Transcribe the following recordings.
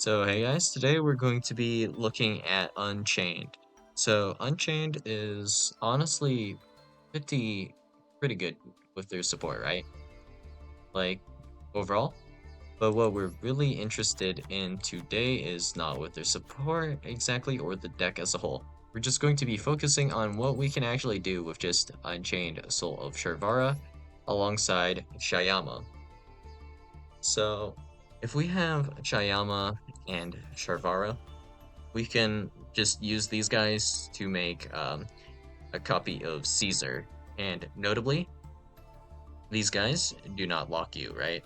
So hey guys, today we're going to be looking at Unchained. So Unchained is honestly pretty good with their support, right? Like overall. But what we're really interested in today is not with their support exactly or the deck as a whole. We're just going to be focusing on what we can actually do with just Unchained Soul of Sharvara alongside Shayama. So if we have Chayama and Sharvara, we can just use these guys to make a copy of Caesar. And notably, these guys do not lock you, right?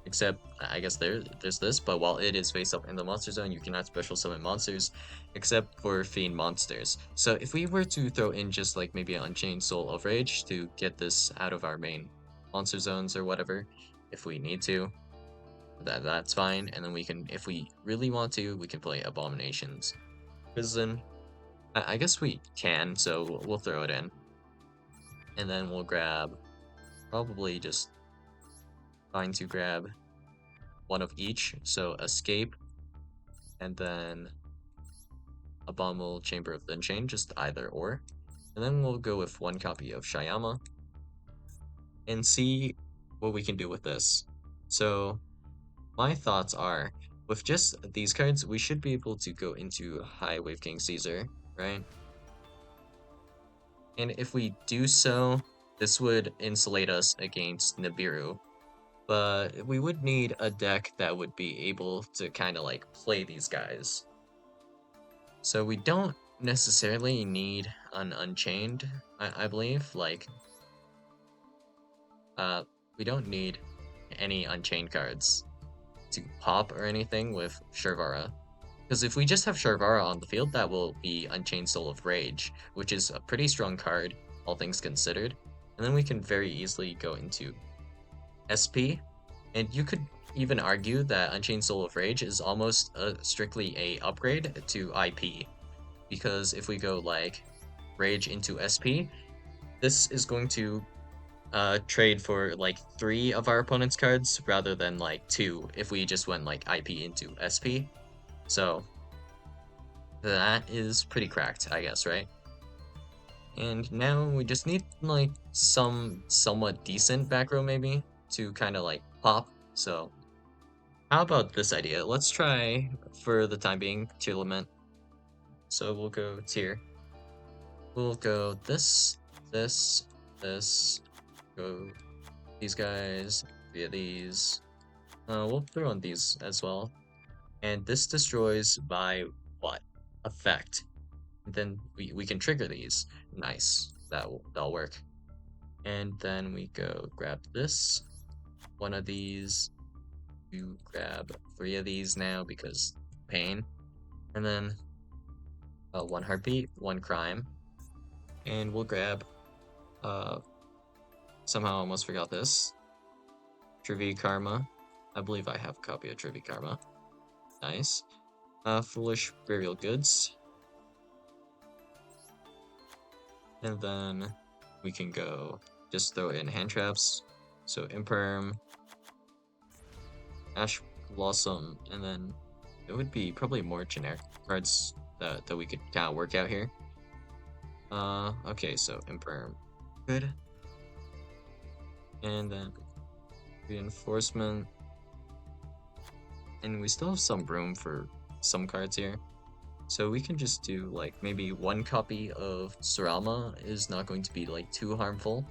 Except, I guess there's this, but while it is face up in the monster zone, you cannot special summon monsters, except for fiend monsters. So if we were to throw in just like maybe an Unchained Soul of Rage to get this out of our main monster zones or whatever, if we need to, that's fine. And then we can, if we really want to, we can play Abominations Prison. I guess we can, so we'll throw it in. And then we'll grab, probably just trying to grab one of each. So Escape, and then Abominable Chamber of the Unchained, just either or. And then we'll go with one copy of Shayama and see what we can do with this. So my thoughts are, with just these cards, we should be able to go into High Wave King Caesar, right? And if we do so, this would insulate us against Nibiru. But we would need a deck that would be able to kind of like play these guys. So we don't necessarily need an Unchained, I believe. Like, we don't need any Unchained cards to pop or anything with Sharvara. Because if we just have Sharvara on the field, that will be Unchained Soul of Rage, which is a pretty strong card, all things considered. And then we can very easily go into SP, and you could even argue that Unchained Soul of Rage is almost strictly a upgrade to IP, because if we go like Rage into SP, this is going to trade for like 3 of our opponent's cards rather than like 2 if we just went like IP into SP. So that is pretty cracked, I guess, right? And now we just need like some somewhat decent back row maybe to kind of like pop. So how about this idea? Let's try for the time being tier lament. So we'll go tier. We'll go this, go these guys, via these. We'll throw on these as well. And this destroys by what? Effect. Then we can trigger these. Nice. That'll work. And then we go grab this, one of these. You grab 3 of these now because pain. And then one heartbeat, one crime. And we'll grab somehow I almost forgot this. Trivia Karma. I believe I have a copy of Trivia Karma. Nice. Foolish Burial Goods. And then we can go just throw in hand traps. So Imperm, Ash Blossom, and then it would be probably more generic cards that we could kind of work out here. Okay, so Imperm. Good. And then Reinforcement. And we still have some room for some cards here. So we can just do like maybe one copy of Surama is not going to be like too harmful.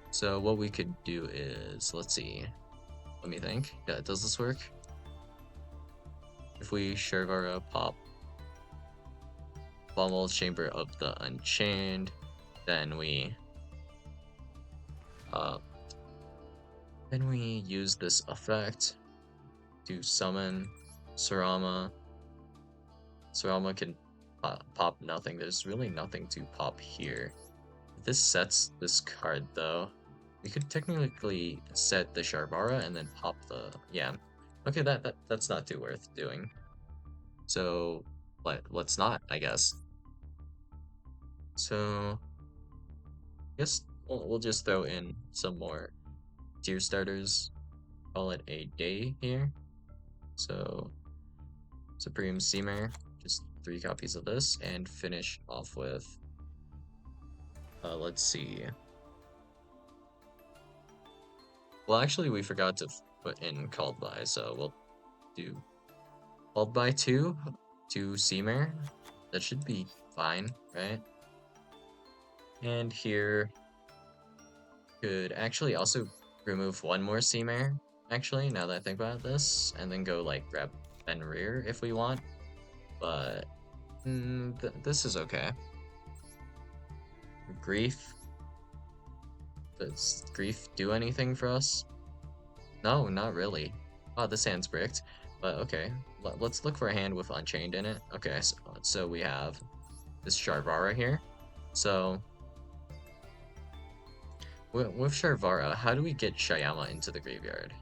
So what we could do is, let's see, let me think. Yeah, does this work? If we Sharvara pop Abominable Chamber of the Unchained, then we use this effect to summon Surama. Surama can pop nothing. There's really nothing to pop here. If this sets this card though, we could technically set the Sharvara and then pop the Okay, that's not too worth doing. So let's not, I guess. So I guess we'll just throw in some more tier starters. Call it a day here. So Supreme Seamer, just 3 copies of this, and finish off with, let's see. Well, actually, we forgot to put in Called By, so we'll do Called By 2 to Seamer. That should be fine, right? And here could actually also remove one more Seamer, actually, now that I think about this, and then go, like, grab Fenrir if we want, but this is okay. Grief? Does Grief do anything for us? No, not really. Oh, this hand's bricked, but okay. Let's look for a hand with Unchained in it. Okay, so we have this Sharvara here. So, with Sharvara, how do we get Shayama into the graveyard?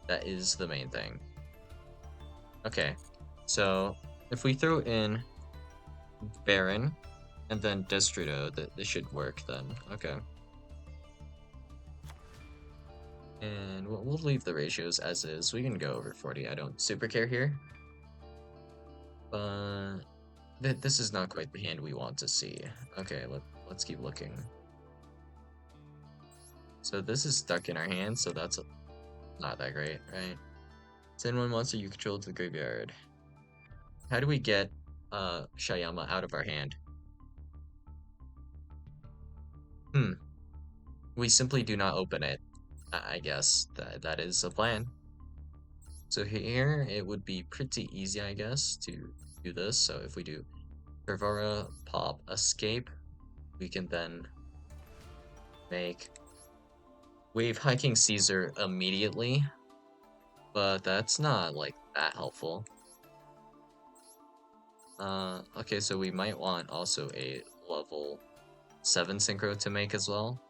That is the main thing. Okay, so if we throw in Baron and then Destrudo, this should work then. Okay. And we'll leave the ratios as is. We can go over 40. I don't super care here. But this is not quite the hand we want to see. Okay, let's keep looking. So this is stuck in our hand, so that's not that great, right? Send one monster you control to the graveyard. How do we get Shayama out of our hand? We simply do not open it. I guess that is a plan. So here it would be pretty easy, I guess, to do this. So if we do Fervara, pop, escape, we can then make Wave Hiking Caesar immediately, but that's not like that helpful. Okay, so we might want also a level 7 synchro to make as well.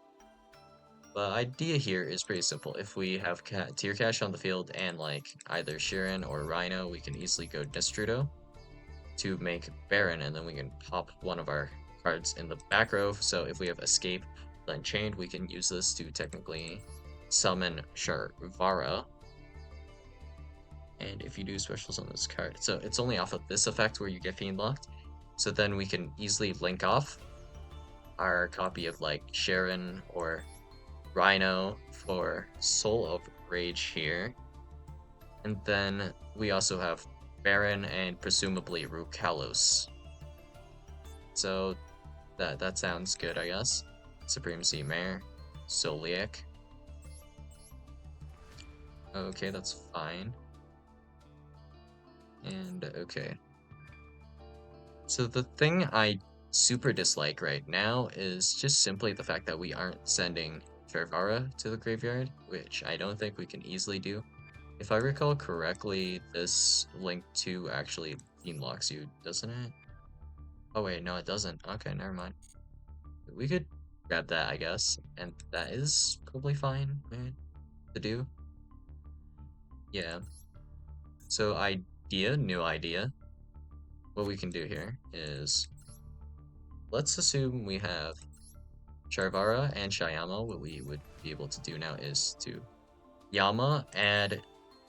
The idea here is pretty simple. If we have tier cash on the field and like either Shirin or Rhino, we can easily go Destrudo to make Baron, and then we can pop one of our cards in the back row. So if we have Escape, Unchained, we can use this to technically summon Sharvara. And if you do special summon this card, so it's only off of this effect where you get Fiend Locked. So then we can easily link off our copy of like Sharon or Rhino for Soul of Rage here. And then we also have Baron and presumably Rukalos. So that sounds good, I guess. Supreme Sea Mare, Soliak. Okay, that's fine. And okay. So the thing I super dislike right now is just simply the fact that we aren't sending Fervara to the graveyard, which I don't think we can easily do. If I recall correctly, this Link 2 actually Fiend locks you, doesn't it? Oh wait, no it doesn't. Okay, never mind. We could grab that, I guess, and that is probably fine, right, to do. Yeah. So new idea. What we can do here is, let's assume we have Sharvara and Shayama. What we would be able to do now is to Yama, add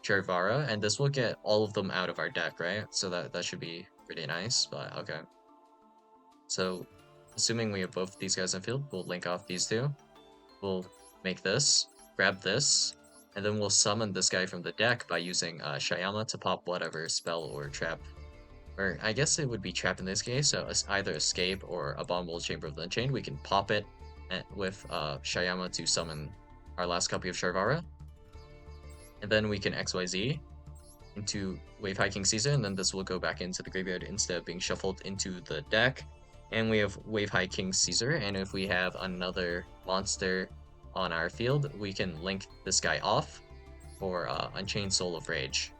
Sharvara, and this will get all of them out of our deck, right? So that should be pretty nice, but okay. So, assuming we have both these guys in field, we'll link off these two. We'll make this, grab this, and then we'll summon this guy from the deck by using Shayama to pop whatever spell or trap. Or I guess it would be trap in this case, so either Escape or Abominable Chamber of the Unchained. We can pop it with Shayama to summon our last copy of Sharvara. And then we can XYZ into Wave Hiking Caesar, and then this will go back into the graveyard instead of being shuffled into the deck. And we have Wave Hiking Caesar, and if we have another monster on our field, we can link this guy off for Unchained Soul of Rage.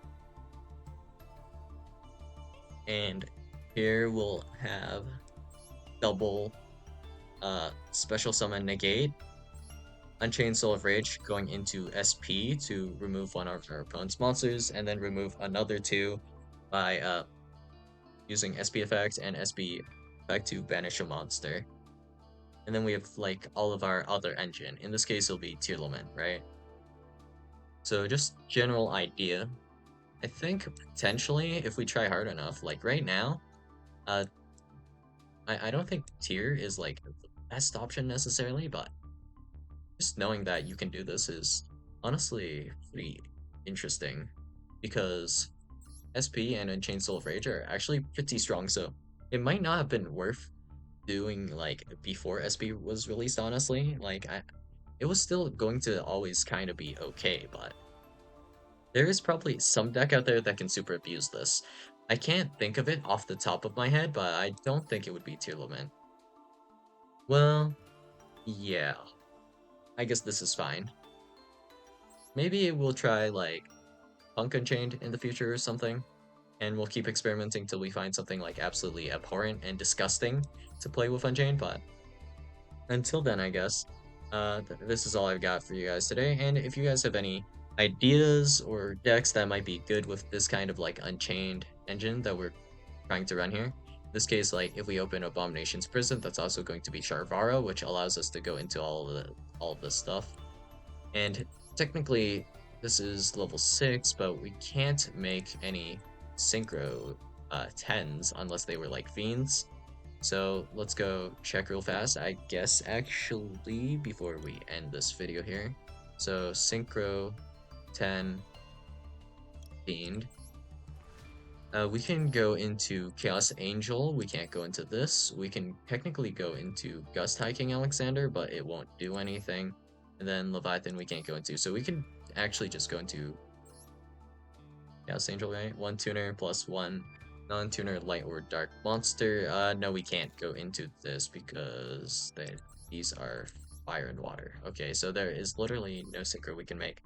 And here we'll have double special summon negate, Unchained Soul of Rage going into SP to remove one of our opponent's monsters, and then remove another two by using SP effect and SP effect to banish a monster. And then we have like all of our other engine. In this case, it'll be Tear Lament, right? So just general idea. I think potentially if we try hard enough, like right now, uh, I don't think tier is like the best option necessarily, but just knowing that you can do this is honestly pretty interesting because SP and Unchained Soul of Rage are actually pretty strong, so it might not have been worth doing like before SP was released, honestly. It was still going to always kind of be okay, but there is probably some deck out there that can super abuse this. I can't think of it off the top of my head, but I don't think it would be Tier Lament. Well, yeah, I guess this is fine. Maybe we'll try like Punk Unchained in the future or something, and we'll keep experimenting till we find something like absolutely abhorrent and disgusting to play with Unchained, but until then, I guess, this is all I've got for you guys today, and if you guys have any ideas or decks that might be good with this kind of like Unchained engine that we're trying to run here. In this case, like if we open Abomination's Prison, that's also going to be Sharvara, which allows us to go into all of this stuff. And technically, this is level 6, but we can't make any synchro 10s unless they were like fiends. So let's go check real fast, I guess, actually, before we end this video here. So synchro 10 fiend. We can go into Chaos Angel. We can't go into this. We can technically go into Gust Hiking Alexander, but it won't do anything. And then Leviathan we can't go into. So we can actually just go into Chaos Angel, right? One tuner plus one non-tuner light or dark monster. No, we can't go into this because these are fire and water. Okay, so there is literally no synchro we can make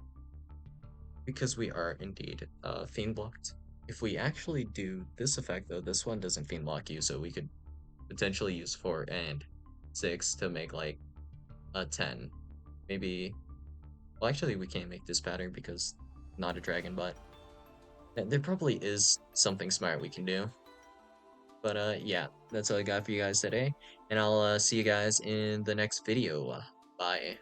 because we are indeed fiend blocked. If we actually do this effect though, this one doesn't fiend block you, so we could potentially use 4 and 6 to make like a 10. Maybe, well actually we can't make this pattern because not a dragon, but there probably is something smart we can do. But yeah, that's all I got for you guys today, and I'll see you guys in the next video. Bye.